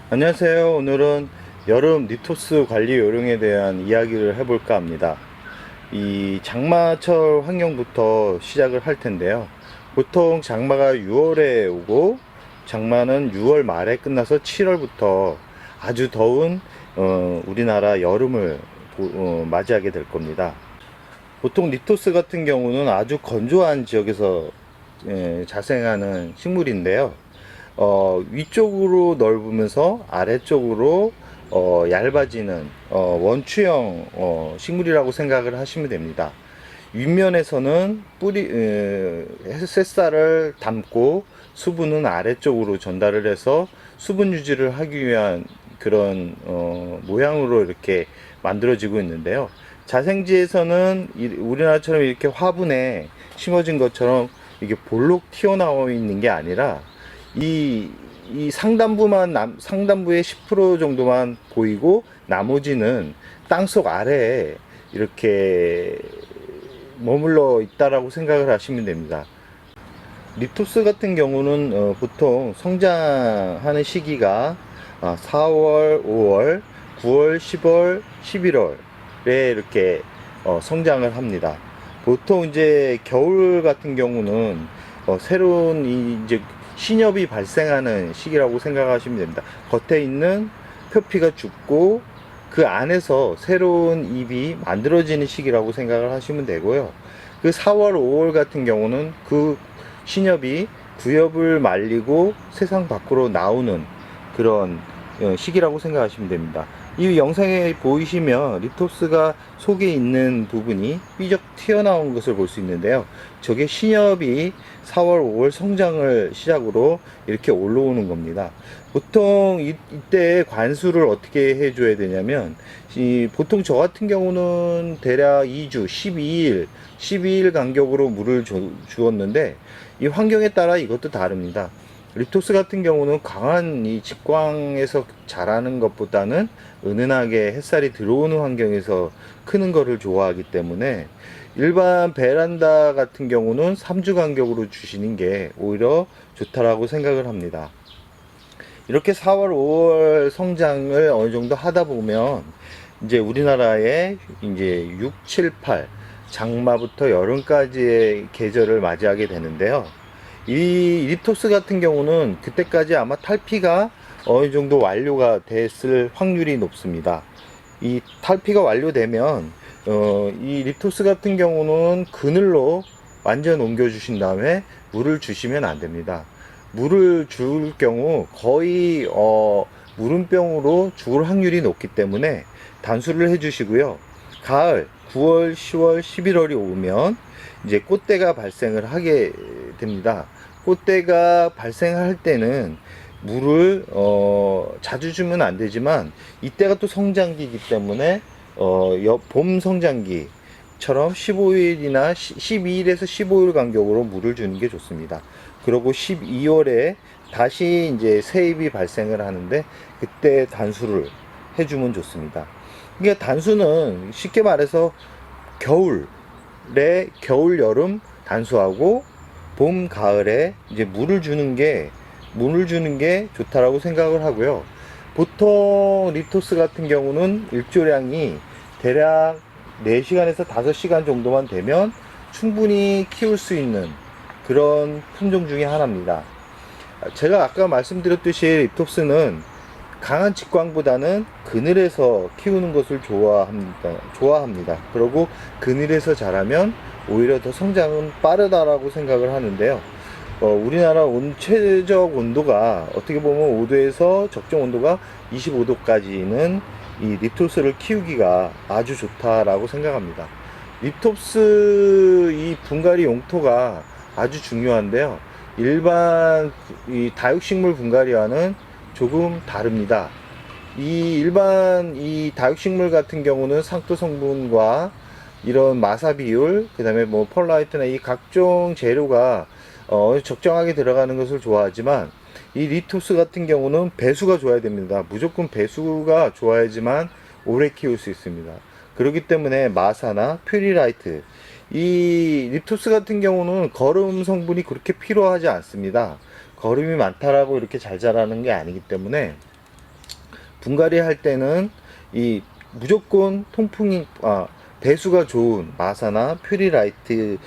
안녕하세요. 오늘은 여름 니토스 관리 요령에 대한 이야기를 해볼까 합니다. 이 장마철 환경부터 시작을 할 텐데요. 보통 장마가 6월에 오고 장마는 6월 말에 끝나서 7월부터 아주 더운 우리나라 여름을 맞이하게 될 겁니다. 보통 니토스 같은 경우는 아주 건조한 지역에서 자생하는 식물인데요. 위쪽으로 넓으면서 아래쪽으로 얇아지는 원추형 식물이라고 생각을 하시면 됩니다. 윗면에서는 새쌀을 담고 수분은 아래쪽으로 전달을 해서 수분 유지를 하기 위한 그런 모양으로 이렇게 만들어지고 있는데요. 자생지에서는 우리나라처럼 이렇게 화분에 심어진 것처럼 이게 볼록 튀어나와 있는 게 아니라 이, 이 상단부의 10% 정도만 보이고 나머지는 땅속 아래에 이렇게 머물러 있다라고 생각을 하시면 됩니다. 리토스 같은 경우는 보통 성장하는 시기가 4월, 5월, 9월, 10월, 11월에 이렇게 성장을 합니다. 보통 이제 겨울 같은 경우는 새로운 이제 신엽이 발생하는 시기라고 생각하시면 됩니다. 겉에 있는 표피가 죽고 그 안에서 새로운 잎이 만들어지는 시기라고 생각을 하시면 되고요. 그 4월, 5월 같은 경우는 그 신엽이 구엽을 말리고 세상 밖으로 나오는 그런 시기라고 생각하시면 됩니다. 이 영상에 보이시면 리토스가 속에 있는 부분이 삐적 튀어나온 것을 볼 수 있는데요. 저게 신엽이 4월, 5월 성장을 시작으로 이렇게 올라오는 겁니다. 보통 이때 관수를 어떻게 해줘야 되냐면, 보통 저 같은 경우는 대략 2주, 12일 간격으로 물을 주었는데, 이 환경에 따라 이것도 다릅니다. 리토스 같은 경우는 강한 이 직광에서 자라는 것보다는 은은하게 햇살이 들어오는 환경에서 크는 것을 좋아하기 때문에 일반 베란다 같은 경우는 3주 간격으로 주시는 게 오히려 좋다라고 생각을 합니다. 이렇게 4월, 5월 성장을 어느 정도 하다 보면 이제 우리나라에 이제 6, 7, 8 장마부터 여름까지의 계절을 맞이하게 되는데요. 이 리토스 같은 경우는 그때까지 아마 탈피가 어느 정도 완료가 됐을 확률이 높습니다. 이 탈피가 완료되면 이 리토스 같은 경우는 그늘로 완전 옮겨 주신 다음에 물을 주시면 안 됩니다. 물을 줄 경우 거의 물음병으로 죽을 확률이 높기 때문에 단수를 해 주시고요. 가을 9월, 10월, 11월이 오면 이제 꽃대가 발생을 하게 됩니다. 꽃대가 발생할 때는 물을 자주 주면 안 되지만 이때가 또 성장기이기 때문에 봄 성장기처럼 15일이나 12일에서 15일 간격으로 물을 주는 게 좋습니다. 그리고 12월에 다시 이제 새잎이 발생을 하는데 그때 단수를 해주면 좋습니다. 이게 단수는 쉽게 말해서 겨울, 여름 단수하고 봄, 가을에 이제 물을 주는 게 좋다라고 생각을 하고요. 보통 리토스 같은 경우는 일조량이 대략 4시간에서 5시간 정도만 되면 충분히 키울 수 있는 그런 품종 중에 하나입니다. 제가 아까 말씀드렸듯이 리토스는 강한 직광보다는 그늘에서 키우는 것을 좋아합니다. 그리고 그늘에서 자라면 오히려 더 성장은 빠르다라고 생각을 하는데요. 우리나라 최적 온도가 어떻게 보면 5도에서 적정 온도가 25도까지는 이 립토스를 키우기가 아주 좋다라고 생각합니다. 립토스 이 분갈이 용토가 아주 중요한데요. 일반 이 다육식물 분갈이와는 조금 다릅니다. 일반 이 다육식물 같은 경우는 상토 성분과 이런 마사 비율, 그 다음에 뭐 펄라이트나 이 각종 재료가 적정하게 들어가는 것을 좋아하지만 이 리토스 같은 경우는 배수가 좋아야 됩니다. 무조건 배수가 좋아야지만 오래 키울 수 있습니다. 그렇기 때문에 마사나 퓨리라이트, 이 리토스 같은 경우는 거름 성분이 그렇게 필요하지 않습니다. 거름이 많다라고 이렇게 잘 자라는 게 아니기 때문에 분갈이 할 때는 이 무조건 배수가 좋은 마사나 퓨리라이트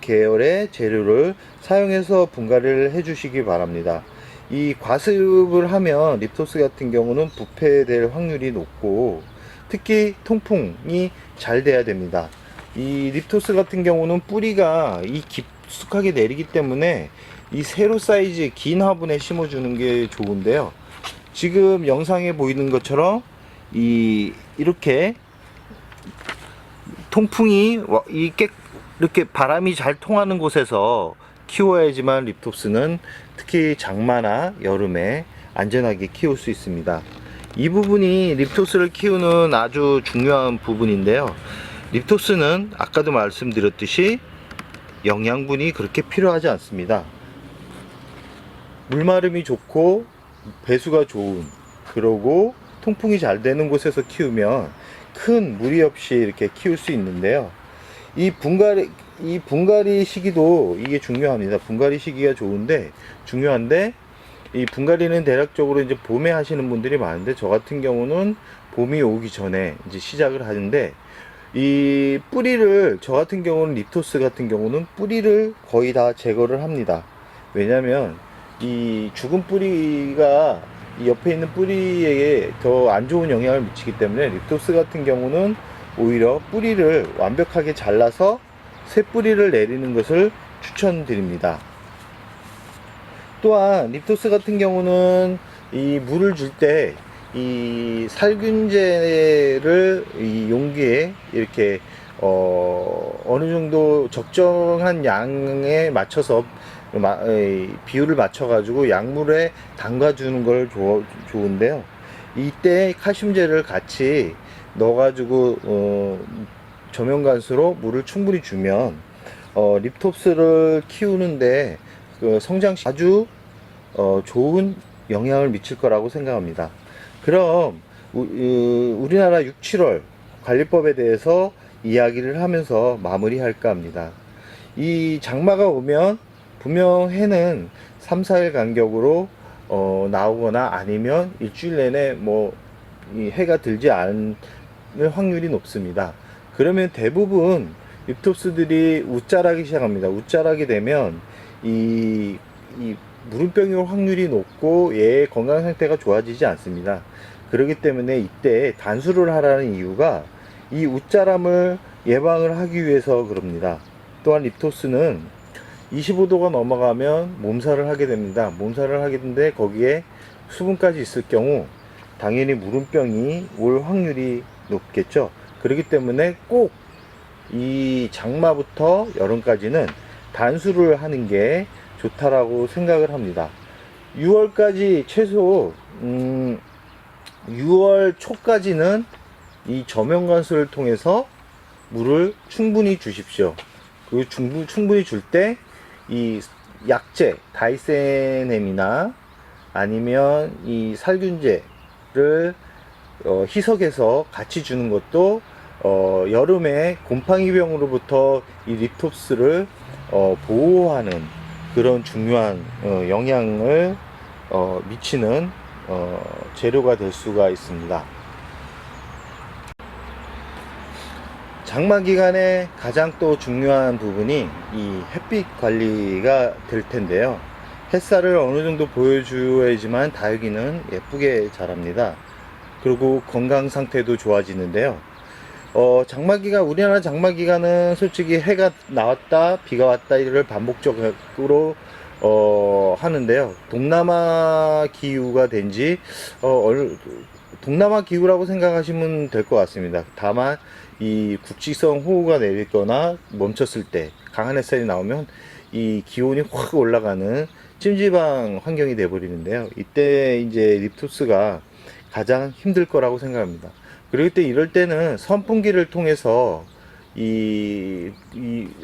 계열의 재료를 사용해서 분갈이를 해 주시기 바랍니다. 이 과습을 하면 립토스 같은 경우는 부패될 확률이 높고, 특히 통풍이 잘 돼야 됩니다. 이 립토스 같은 경우는 뿌리가 깊숙하게 내리기 때문에 이 세로 사이즈 긴 화분에 심어주는 게 좋은데요. 지금 영상에 보이는 것처럼 이렇게 통풍이 이렇게 바람이 잘 통하는 곳에서 키워야지만 립토스는 특히 장마나 여름에 안전하게 키울 수 있습니다. 이 부분이 립토스를 키우는 아주 중요한 부분인데요. 립토스는 아까도 말씀드렸듯이 영양분이 그렇게 필요하지 않습니다. 물마름이 좋고 배수가 좋은, 그러고 통풍이 잘 되는 곳에서 키우면 큰 무리 없이 이렇게 키울 수 있는데요. 이 분갈이 시기도 이게 중요합니다. 분갈이 시기가 중요한데 이 분갈이는 대략적으로 이제 봄에 하시는 분들이 많은데, 저 같은 경우는 봄이 오기 전에 이제 시작을 하는데, 이 뿌리를, 저 같은 경우는 립토스 같은 경우는 뿌리를 거의 다 제거를 합니다. 왜냐면 이 죽은 뿌리가 이 옆에 있는 뿌리에 더 안 좋은 영향을 미치기 때문에, 립토스 같은 경우는 오히려 뿌리를 완벽하게 잘라서 새 뿌리를 내리는 것을 추천드립니다. 또한 립토스 같은 경우는 이 물을 줄 때 이 살균제를 이 용기에 이렇게 어느 정도 적정한 양에 맞춰서 비율을 맞춰 가지고 약물에 담가 주는 걸 좋은데요. 이때 칼슘제를 같이 넣어 가지고 저면간수로 물을 충분히 주면 립토스를 키우는데 성장시 아주 좋은 영향을 미칠 거라고 생각합니다. 그럼 우리나라 6, 7월 관리법에 대해서 이야기를 하면서 마무리할까 합니다. 이 장마가 오면 분명 해는 3, 4일 간격으로 나오거나 아니면 일주일 내내 이 해가 들지 않을 확률이 높습니다. 그러면 대부분 립토스들이 웃자라기 시작합니다. 웃자라게 되면 이 무름병이 올 확률이 높고 얘의 건강 상태가 좋아지지 않습니다. 그렇기 때문에 이때 단수를 하라는 이유가 이 웃자람을 예방을 하기 위해서 그럽니다. 또한 립토스는 25도가 넘어가면 몸살을 하게 됩니다. 몸살을 하게 되는데 거기에 수분까지 있을 경우 당연히 무름병이 올 확률이 높겠죠. 그렇기 때문에 꼭 이 장마부터 여름까지는 단수를 하는 게 좋다라고 생각을 합니다. 6월까지 최소 6월 초까지는 이 저면관수를 통해서 물을 충분히 주십시오. 그 충분히 줄 때 이 약재 다이세넴이나 아니면 이 살균제를 희석해서 같이 주는 것도 여름에 곰팡이병으로부터 이 립토스를 보호하는 그런 중요한 영향을 미치는 재료가 될 수가 있습니다. 장마 기간에 가장 또 중요한 부분이 이 햇빛 관리가 될 텐데요. 햇살을 어느 정도 보여줘야지만 다육이는 예쁘게 자랍니다. 그리고 건강 상태도 좋아지는데요. 우리나라 장마 기간은 솔직히 해가 나왔다 비가 왔다 이를 반복적으로 하는데요. 동남아 기후가 된지 동남아 기후라고 생각하시면 될 것 같습니다. 다만 이 국지성 호우가 내리거나 멈췄을 때 강한 햇살이 나오면 이 기온이 확 올라가는 찜질방 환경이 되어버리는데요. 이때 이제 립토스가 가장 힘들 거라고 생각합니다. 그럴 때 이럴 때는 선풍기를 통해서 이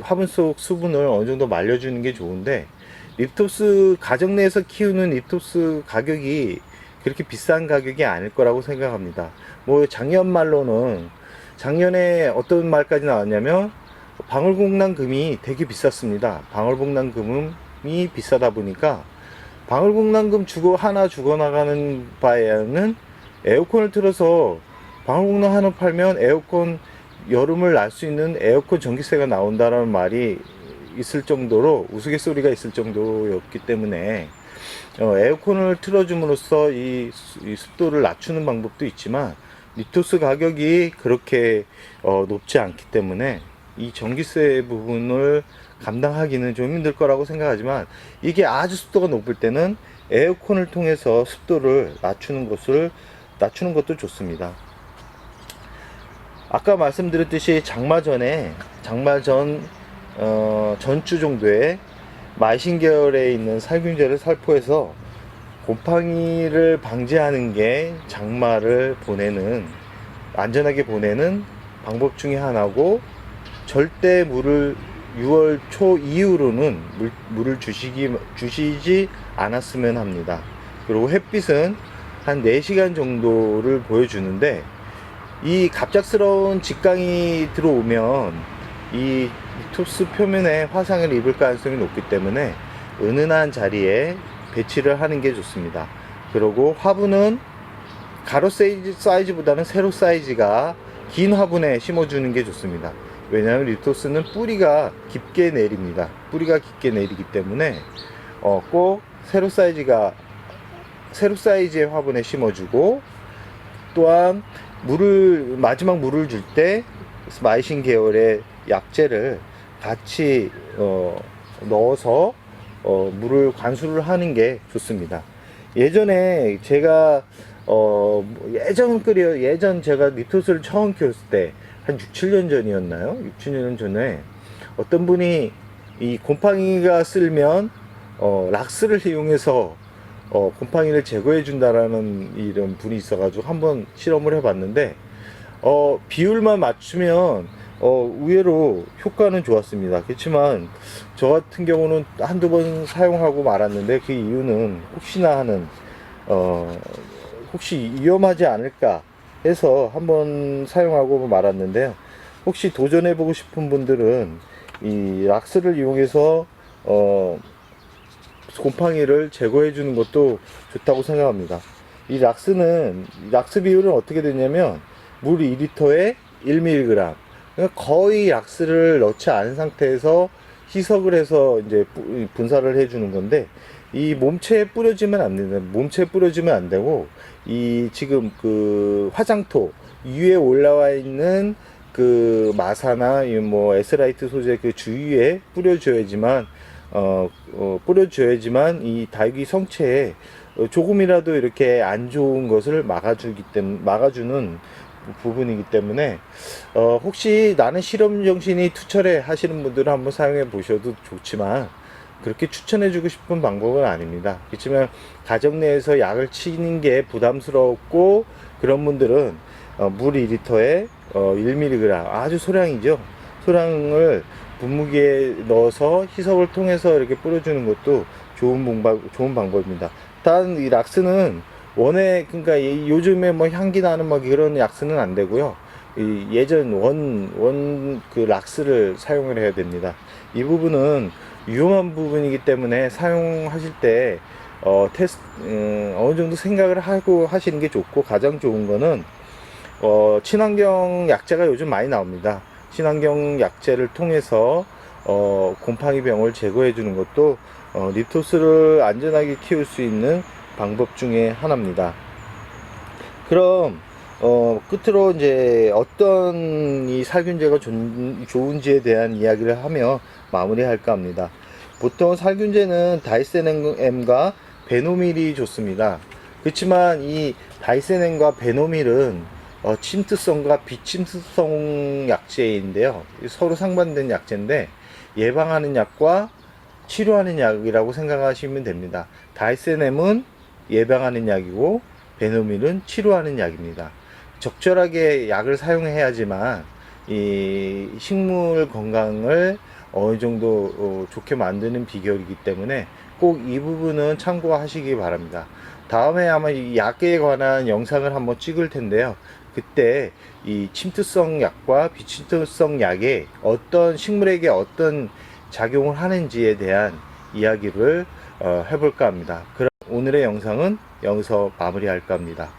화분 속 수분을 어느 정도 말려주는 게 좋은데, 립토스 가정 내에서 키우는 립토스 가격이 그렇게 비싼 가격이 아닐 거라고 생각합니다. 작년에 어떤 말까지 나왔냐면 방울복랑금이 되게 비쌌습니다. 방울복랑금이 비싸다 보니까 방울복랑금 하나 죽어나가는 바에는 에어컨을 틀어서 방화복로 하나 팔면 에어컨 여름을 날 수 있는 에어컨 전기세가 나온다라는 말이 있을 정도로 우스갯소리가 있을 정도였기 때문에 에어컨을 틀어줌으로써 이 습도를 낮추는 방법도 있지만 리토스 가격이 그렇게 높지 않기 때문에 이 전기세 부분을 감당하기는 좀 힘들 거라고 생각하지만, 이게 아주 습도가 높을 때는 에어컨을 통해서 습도를 낮추는 것도 좋습니다. 아까 말씀드렸듯이 장마 전주 정도에 마이신 계열에 있는 살균제를 살포해서 곰팡이를 방지하는 게 장마를 안전하게 보내는 방법 중에 하나고, 절대 물을 6월 초 이후로는 물을 주시지 않았으면 합니다. 그리고 햇빛은 한 4시간 정도를 보여주는데, 이 갑작스러운 직강이 들어오면 이 리토스 표면에 화상을 입을 가능성이 높기 때문에 은은한 자리에 배치를 하는 게 좋습니다. 그리고 화분은 가로 사이즈보다는 세로 사이즈가 긴 화분에 심어주는 게 좋습니다. 왜냐하면 리토스는 뿌리가 깊게 내립니다. 뿌리가 깊게 내리기 때문에 꼭 세로 사이즈의 화분에 심어주고, 또한 마지막 물을 줄 때 마이신 계열의 약재를 같이 넣어서 물을 관수를 하는 게 좋습니다. 예전에 제가 예전 제가 리토스를 처음 키웠을 때 한 6, 7년 전이었나요? 6, 7년 전에 어떤 분이 이 곰팡이가 쓸면 락스를 이용해서 곰팡이를 제거해 준다라는 이런 분이 있어가지고 한번 실험을 해봤는데, 비율만 맞추면 의외로 효과는 좋았습니다. 그렇지만 저 같은 경우는 한두 번 사용하고 말았는데, 그 이유는 혹시나 하는 혹시 위험하지 않을까 해서 한번 사용하고 말았는데요. 혹시 도전해보고 싶은 분들은 이 락스를 이용해서 곰팡이를 제거해 주는 것도 좋다고 생각합니다. 이 락스 비율은 어떻게 되냐면 물 2리터에 1mg, 그러니까 거의 락스를 넣지 않은 상태에서 희석을 해서 이제 분사를 해 주는 건데, 이 몸체에 뿌려지면 안 됩니다. 몸체에 뿌려지면 안 되고, 이 지금 그 화장토 위에 올라와 있는 그 마사나 뭐 에스라이트 소재 그 주위에 뿌려줘야지만 이 다육이 성체에 조금이라도 이렇게 안 좋은 것을 막아주는 부분이기 때문에 혹시 나는 실험 정신이 투철해 하시는 분들은 한번 사용해 보셔도 좋지만, 그렇게 추천해 주고 싶은 방법은 아닙니다. 그렇지만 가정 내에서 약을 치는 게 부담스럽고 그런 분들은 물 2리터에 1mg, 아주 소량이죠. 소량을 분무기에 넣어서 희석을 통해서 이렇게 뿌려주는 것도 좋은 방법입니다. 단 이 락스는 그러니까 요즘에 뭐 향기 나는 뭐 그런 락스는 안 되고요. 이 예전 그 락스를 사용을 해야 됩니다. 이 부분은 위험한 부분이기 때문에 사용하실 때 어느 정도 생각을 하고 하시는 게 좋고, 가장 좋은 거는 친환경 약재가 요즘 많이 나옵니다. 친환경 약재를 통해서 곰팡이 병을 제거해 주는 것도 리토스를 안전하게 키울 수 있는 방법 중에 하나입니다. 그럼 끝으로 이제 어떤 이 살균제가 좋은지에 대한 이야기를 하며 마무리할까 합니다. 보통 살균제는 다이세nem과 베노밀이 좋습니다. 그렇지만 이 다이세nem과 베노밀은 침투성과 비침투성 약제인데요. 서로 상반된 약제인데 예방하는 약과 치료하는 약이라고 생각하시면 됩니다. 다이세nem은 예방하는 약이고 베노밀은 치료하는 약입니다. 적절하게 약을 사용해야지만 이 식물 건강을 어느 정도 좋게 만드는 비결이기 때문에 꼭 이 부분은 참고하시기 바랍니다. 다음에 아마 이 약에 관한 영상을 한번 찍을 텐데요. 그때 이 침투성 약과 비침투성 약에 식물에게 어떤 작용을 하는지에 대한 이야기를 해볼까 합니다. 그럼 오늘의 영상은 여기서 마무리할까 합니다.